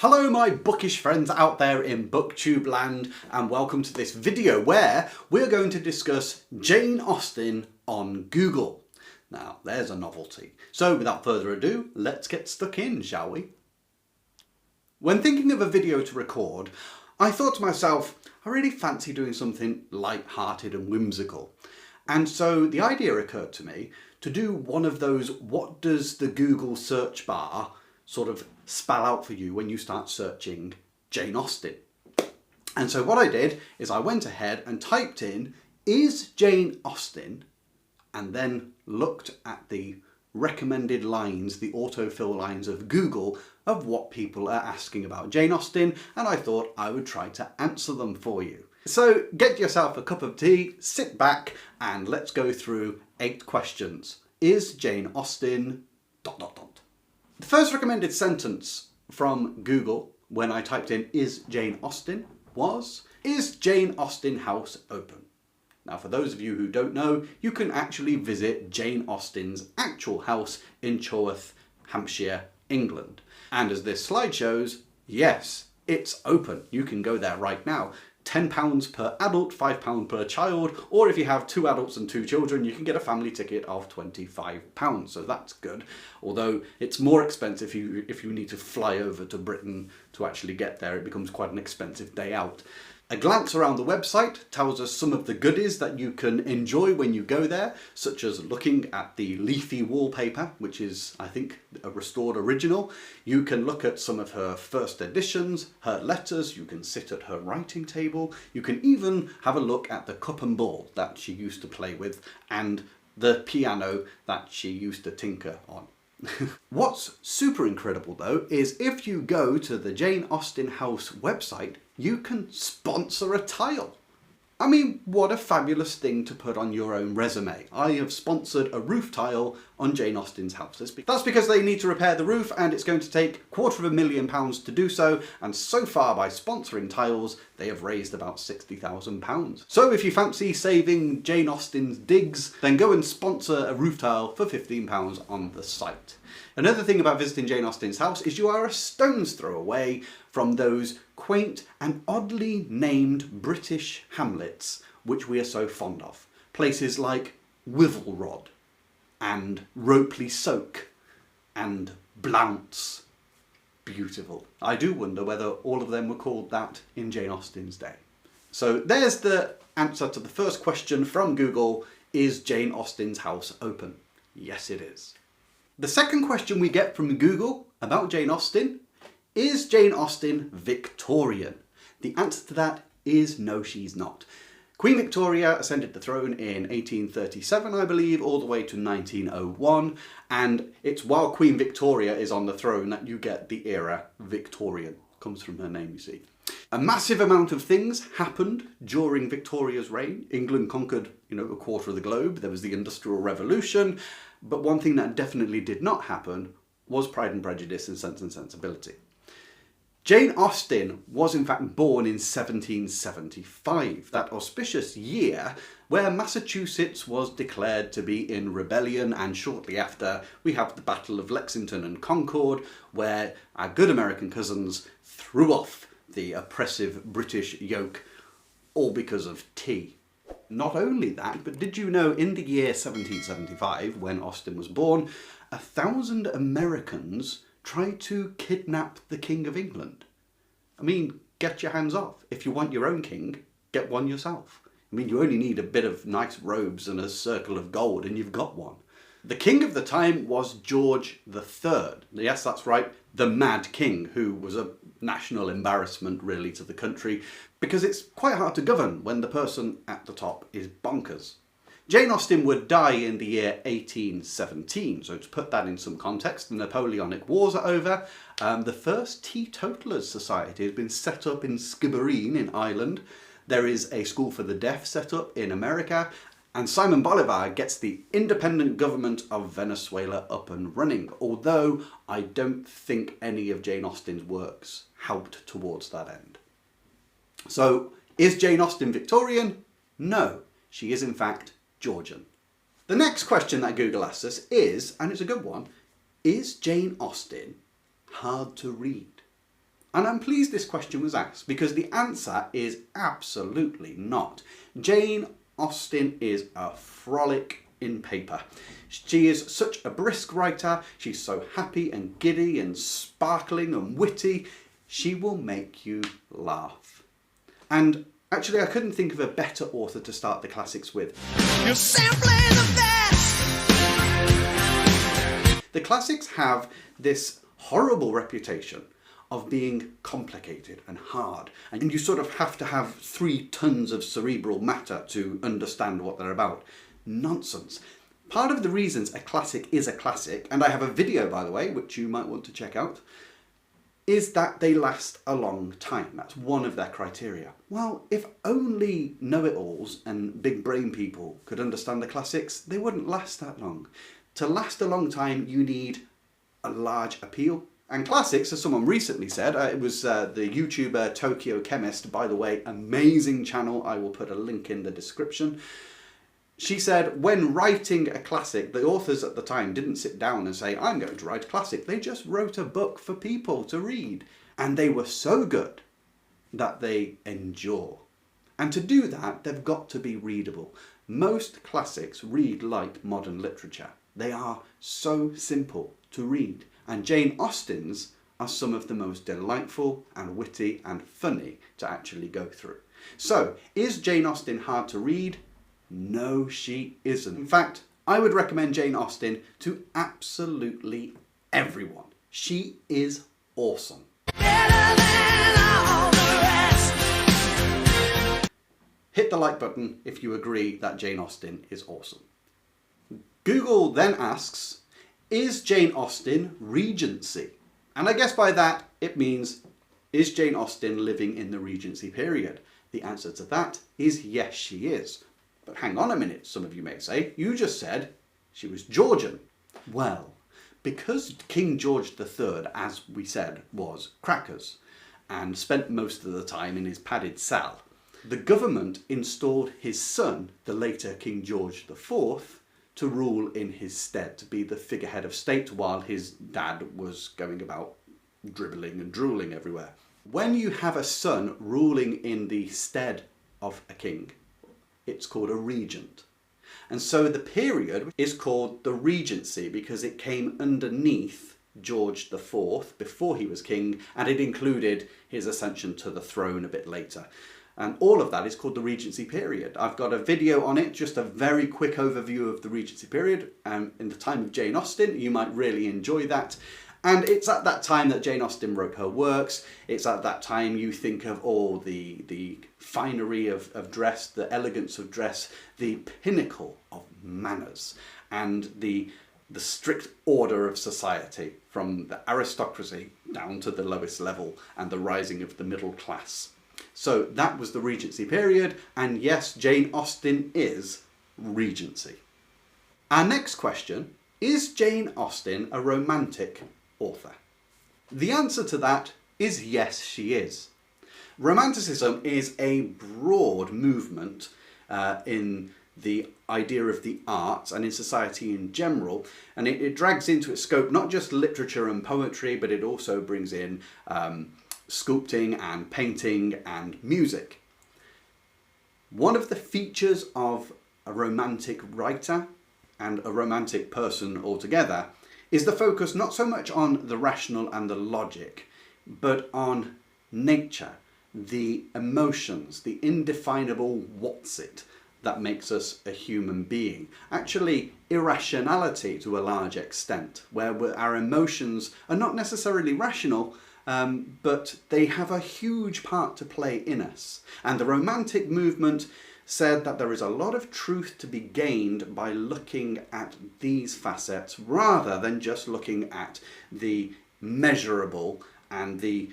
Hello my bookish friends out there in booktube land, and welcome to this video where we're going to discuss Jane Austen on Google. Now there's a novelty. So without further ado, let's get stuck in, shall we? When thinking of a video to record, I thought to myself, I really fancy doing something light-hearted and whimsical. And so the idea occurred to me to do one of those what does the Google search bar sort of spell out for you when you start searching Jane Austen. And so what I did is I went ahead and typed in, is Jane Austen, and then looked at the recommended lines, the autofill lines of Google of what people are asking about Jane Austen, and I thought I would try to answer them for you. So get yourself a cup of tea, sit back, and let's go through 8 questions. Is Jane Austen... ... The first recommended sentence from Google when I typed in is Jane Austen was, is Jane Austen house open? Now for those of you who don't know, you can actually visit Jane Austen's actual house in Chaworth, Hampshire, England. And as this slide shows, yes, it's open. You can go there right now. £10 per adult, £5 per child, or if you have 2 adults and 2 children, you can get a family ticket of £25, so that's good. Although it's more expensive if you need to fly over to Britain to actually get there. It becomes quite an expensive day out. A glance around the website tells us some of the goodies that you can enjoy when you go there, such as looking at the leafy wallpaper, which is, I think, a restored original. You can look at some of her first editions, her letters, you can sit at her writing table, you can even have a look at the cup and ball that she used to play with, and the piano that she used to tinker on. What's super incredible though is if you go to the Jane Austen House website, you can sponsor a tile. I mean, what a fabulous thing to put on your own resume. I have sponsored a roof tile on Jane Austen's house. That's because they need to repair the roof and it's going to take £250,000 to do so, and so far by sponsoring tiles they have raised about £60,000. So if you fancy saving Jane Austen's digs, then go and sponsor a roof tile for £15 on the site. Another thing about visiting Jane Austen's house is you are a stone's throw away from those quaint and oddly named British hamlets which we are so fond of. Places like Wivelrod and Ropely Soak and Blounce. Beautiful. I do wonder whether all of them were called that in Jane Austen's day. So there's the answer to the first question from Google, is Jane Austen's house open? Yes, it is. The second question we get from Google about Jane Austen, is Jane Austen Victorian? The answer to that is no, she's not. Queen Victoria ascended the throne in 1837, I believe, all the way to 1901, and it's while Queen Victoria is on the throne that you get the era Victorian. Comes from her name, you see. A massive amount of things happened during Victoria's reign. England conquered, a quarter of the globe. There was the Industrial Revolution. But one thing that definitely did not happen was Pride and Prejudice and Sense and Sensibility. Jane Austen was in fact born in 1775, that auspicious year where Massachusetts was declared to be in rebellion, and shortly after we have the Battle of Lexington and Concord, where our good American cousins threw off the oppressive British yoke, all because of tea. Not only that, but did you know in the year 1775, when Austen was born, 1,000 Americans tried to kidnap the King of England? I mean, get your hands off. If you want your own king, get one yourself. I mean, you only need a bit of nice robes and a circle of gold and you've got one. The king of the time was George III. Yes, that's right, the Mad King, who was a national embarrassment really to the country, because it's quite hard to govern when the person at the top is bonkers. Jane Austen would die in the year 1817, so to put that in some context, the Napoleonic Wars are over. The first Teetotalers Society has been set up in Skibbereen in Ireland. There is a school for the deaf set up in America, and Simon Bolivar gets the independent government of Venezuela up and running, although I don't think any of Jane Austen's works helped towards that end. So, is Jane Austen Victorian? No, she is in fact Georgian. The next question that Google asks us is, and it's a good one, is Jane Austen hard to read? And I'm pleased this question was asked because the answer is absolutely not. Jane Austen is a frolic in paper. She is such a brisk writer, she's so happy and giddy and sparkling and witty, she will make you laugh. And actually I couldn't think of a better author to start the classics with. You're simply the best! The classics have this horrible reputation of being complicated and hard, and you sort of have to have 3 tons of cerebral matter to understand what they're about. Nonsense. Part of the reasons a classic is a classic, and I have a video by the way which you might want to check out, is that they last a long time. That's one of their criteria. Well, if only know-it-alls and big brain people could understand the classics, they wouldn't last that long. To last a long time you need a large appeal. And classics, as someone recently said, it was the YouTuber Tokyochemist, by the way, amazing channel, I will put a link in the description. She said when writing a classic, the authors at the time didn't sit down and say, I'm going to write a classic. They just wrote a book for people to read. And they were so good that they endure. And to do that, they've got to be readable. Most classics read like modern literature. They are so simple to read. And Jane Austen's are some of the most delightful and witty and funny to actually go through. So, is Jane Austen hard to read? No, she isn't. In fact, I would recommend Jane Austen to absolutely everyone. She is awesome. Better than all the rest. Hit the like button if you agree that Jane Austen is awesome. Google then asks, is Jane Austen Regency? And I guess by that it means, is Jane Austen living in the Regency period? The answer to that is yes, she is. But hang on a minute, some of you may say, you just said she was Georgian. Well, because King George III, as we said, was crackers and spent most of the time in his padded cell, the government installed his son, the later King George IV, to rule in his stead, to be the figurehead of state while his dad was going about dribbling and drooling everywhere. When you have a son ruling in the stead of a king, it's called a regent. And so the period is called the Regency because it came underneath George IV before he was king, and it included his ascension to the throne a bit later. And all of that is called the Regency period. I've got a video on it, just a very quick overview of the Regency period in the time of Jane Austen. You might really enjoy that. And it's at that time that Jane Austen wrote her works. It's at that time you think of all the finery of dress, the elegance of dress, the pinnacle of manners, and the strict order of society, from the aristocracy down to the lowest level and the rising of the middle class. So that was the Regency period, and yes, Jane Austen is Regency. Our next question, is Jane Austen a romantic author? The answer to that is yes, she is. Romanticism is a broad movement in the idea of the arts and in society in general, and it drags into its scope not just literature and poetry, but it also brings in sculpting and painting and music. One of the features of a romantic writer and a romantic person altogether is the focus not so much on the rational and the logic, but on nature, the emotions, the indefinable what's it that makes us a human being. Actually, irrationality to a large extent, where our emotions are not necessarily rational, but they have a huge part to play in us. And the Romantic movement said that there is a lot of truth to be gained by looking at these facets rather than just looking at the measurable and the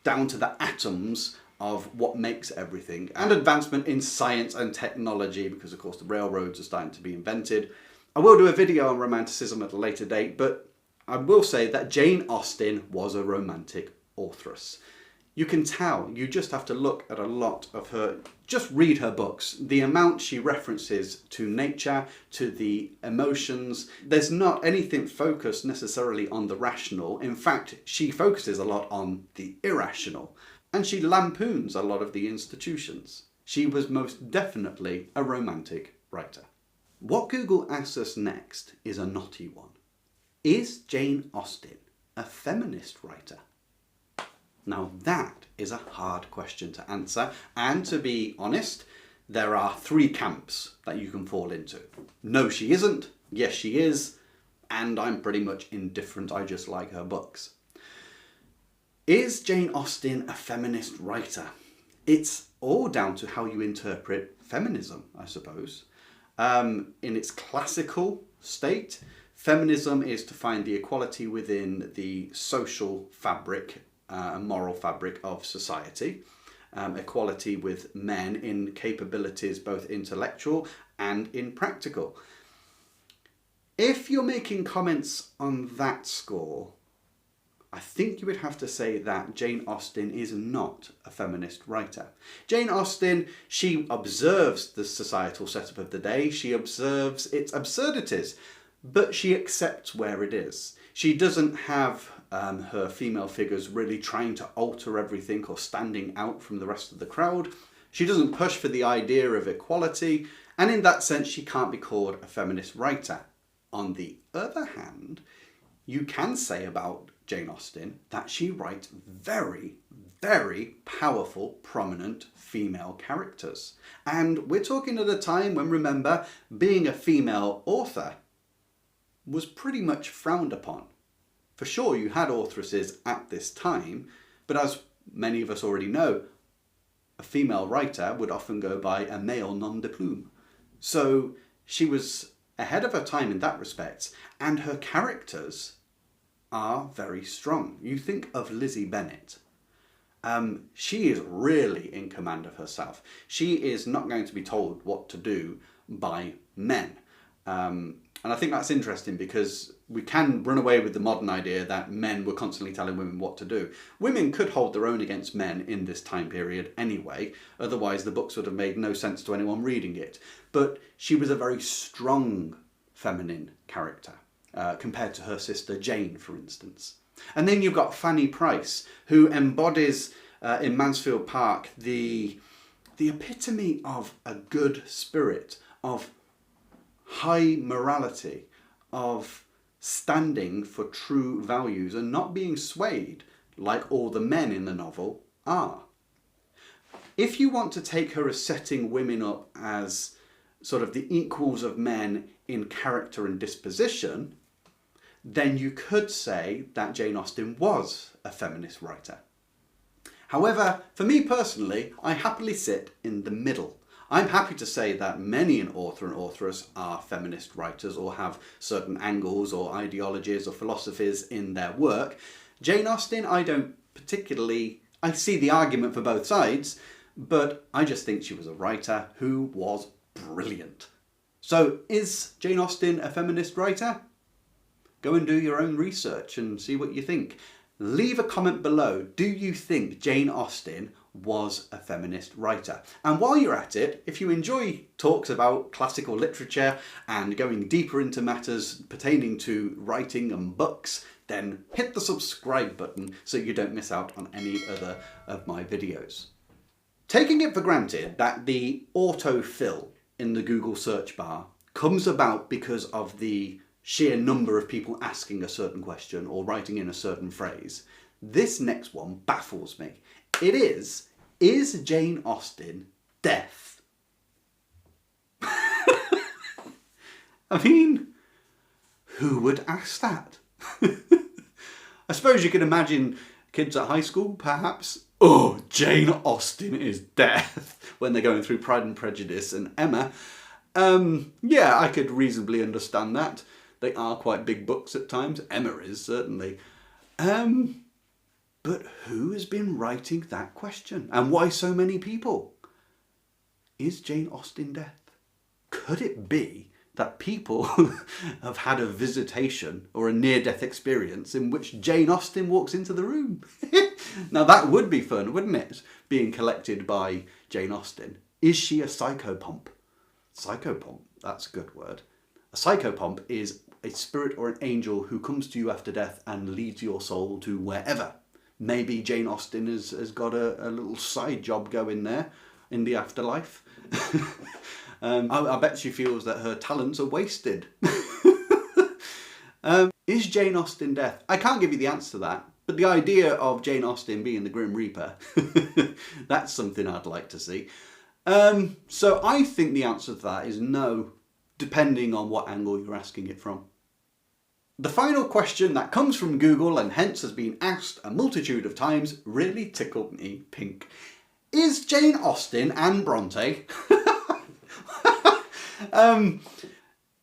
down to the atoms of what makes everything, and advancement in science and technology, because of course the railroads are starting to be invented. I will do a video on romanticism at a later date, but I will say that Jane Austen was a romantic authoress. You can tell, you just have to look at a lot of her, just read her books. The amount she references to nature, to the emotions, there's not anything focused necessarily on the rational. In fact, she focuses a lot on the irrational, and she lampoons a lot of the institutions. She was most definitely a romantic writer. What Google asks us next is a knotty one. Is Jane Austen a feminist writer? Now that is a hard question to answer, and to be honest, there are three camps that you can fall into. No, she isn't. Yes, she is. And I'm pretty much indifferent. I just like her books. Is Jane Austen a feminist writer? It's all down to how you interpret feminism, I suppose. In its classical state, feminism is to find the equality within the social fabric and moral fabric of society, equality with men in capabilities both intellectual and in practical. If you're making comments on that score, I think you would have to say that Jane Austen is not a feminist writer. Jane Austen, she observes the societal setup of the day, she observes its absurdities, but she accepts where it is. She doesn't have her female figures really trying to alter everything or standing out from the rest of the crowd. She doesn't push for the idea of equality, and in that sense she can't be called a feminist writer. On the other hand, you can say about Jane Austen that she writes very, very powerful, prominent female characters. And we're talking at a time when, remember, being a female author was pretty much frowned upon. For sure, you had authoresses at this time, but as many of us already know, a female writer would often go by a male nom de plume. So she was ahead of her time in that respect, and her characters are very strong. You think of Lizzie Bennet. She is really in command of herself. She is not going to be told what to do by men. And I think that's interesting because we can run away with the modern idea that men were constantly telling women what to do. Women could hold their own against men in this time period anyway, otherwise the books would have made no sense to anyone reading it. But she was a very strong feminine character compared to her sister Jane, for instance. And then you've got Fanny Price, who embodies in Mansfield Park the epitome of a good spirit, of high morality, of standing for true values and not being swayed like all the men in the novel are. If you want to take her as setting women up as sort of the equals of men in character and disposition, then you could say that Jane Austen was a feminist writer. However, for me personally, I happily sit in the middle. I'm happy to say that many an author and authoress are feminist writers or have certain angles or ideologies or philosophies in their work. Jane Austen, I see the argument for both sides, but I just think she was a writer who was brilliant. So is Jane Austen a feminist writer? Go and do your own research and see what you think. Leave a comment below. Do you think Jane Austen was a feminist writer? And while you're at it, if you enjoy talks about classical literature and going deeper into matters pertaining to writing and books, then hit the subscribe button so you don't miss out on any other of my videos. Taking it for granted that the autofill in the Google search bar comes about because of the sheer number of people asking a certain question or writing in a certain phrase, this next one baffles me. It is Jane Austen deaf? I mean, who would ask that? I suppose you can imagine kids at high school, perhaps. Oh, Jane Austen is deaf when they're going through Pride and Prejudice and Emma. Yeah, I could reasonably understand that. They are quite big books at times. Emma is, certainly. But who has been writing that question? And why so many people? Is Jane Austen deaf? Could it be that people have had a visitation or a near-death experience in which Jane Austen walks into the room? Now that would be fun, wouldn't it? Being collected by Jane Austen. Is she a psychopomp? Psychopomp, that's a good word. A psychopomp is a spirit or an angel who comes to you after death and leads your soul to wherever. Maybe Jane Austen has got a little side job going there in the afterlife. I bet she feels that her talents are wasted. Is Jane Austen death? I can't give you the answer to that, but the idea of Jane Austen being the Grim Reaper, that's something I'd like to see. So I think the answer to that is no, depending on what angle you're asking it from. The final question that comes from Google and hence has been asked a multitude of times really tickled me pink. Is Jane Austen Anne Bronte?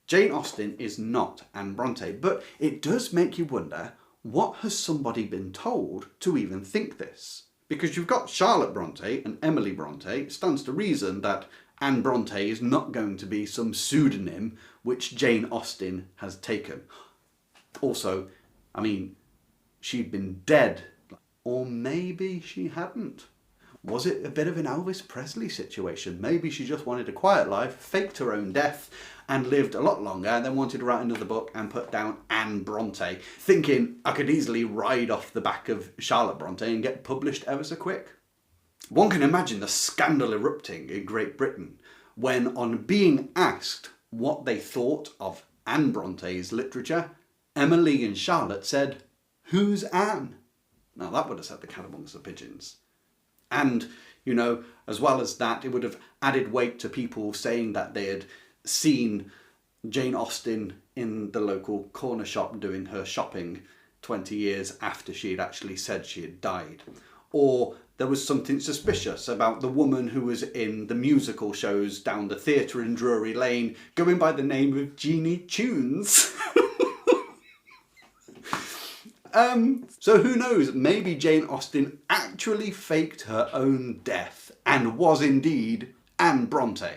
Jane Austen is not Anne Bronte, but it does make you wonder, what has somebody been told to even think this? Because you've got Charlotte Bronte and Emily Bronte. It stands to reason that Anne Bronte is not going to be some pseudonym which Jane Austen has taken. Also, I mean, she'd been dead, or maybe she hadn't. Was it a bit of an Elvis Presley situation? Maybe she just wanted a quiet life, faked her own death, and lived a lot longer, and then wanted to write another book and put down Anne Bronte, thinking I could easily ride off the back of Charlotte Bronte and get published ever so quick. One can imagine the scandal erupting in Great Britain when, on being asked what they thought of Anne Bronte's literature, Emily and Charlotte said, "Who's Anne?" Now that would have set the cat amongst the pigeons. And, you know, as well as that, it would have added weight to people saying that they had seen Jane Austen in the local corner shop doing her shopping 20 years after she had actually said she had died. Or there was something suspicious about the woman who was in the musical shows down the theatre in Drury Lane going by the name of Jeannie Tunes. So who knows, maybe Jane Austen actually faked her own death and was indeed Anne Bronte.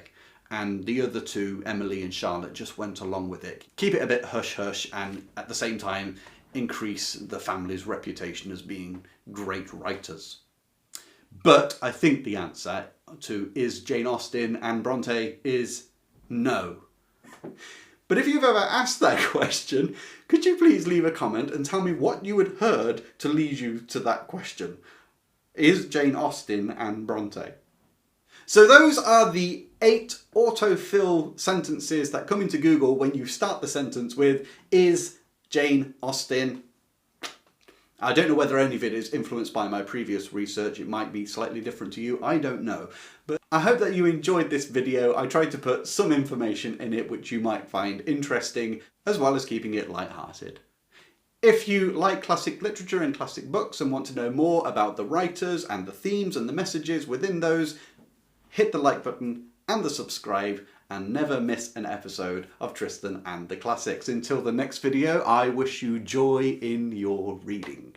And the other two, Emily and Charlotte, just went along with it. Keep it a bit hush-hush and at the same time increase the family's reputation as being great writers. But I think the answer to is Jane Austen Anne Bronte is no. But if you've ever asked that question, could you please leave a comment and tell me what you had heard to lead you to that question? Is Jane Austen Anne Bronte? So those are the 8 autofill sentences that come into Google when you start the sentence with, is Jane Austen. I don't know whether any of it is influenced by my previous research. It might be slightly different to you. I don't know. But I hope that you enjoyed this video. I tried to put some information in it which you might find interesting, as well as keeping it light-hearted. If you like classic literature and classic books and want to know more about the writers and the themes and the messages within those, hit the like button and the subscribe and never miss an episode of Tristan and the Classics. Until the next video, I wish you joy in your reading.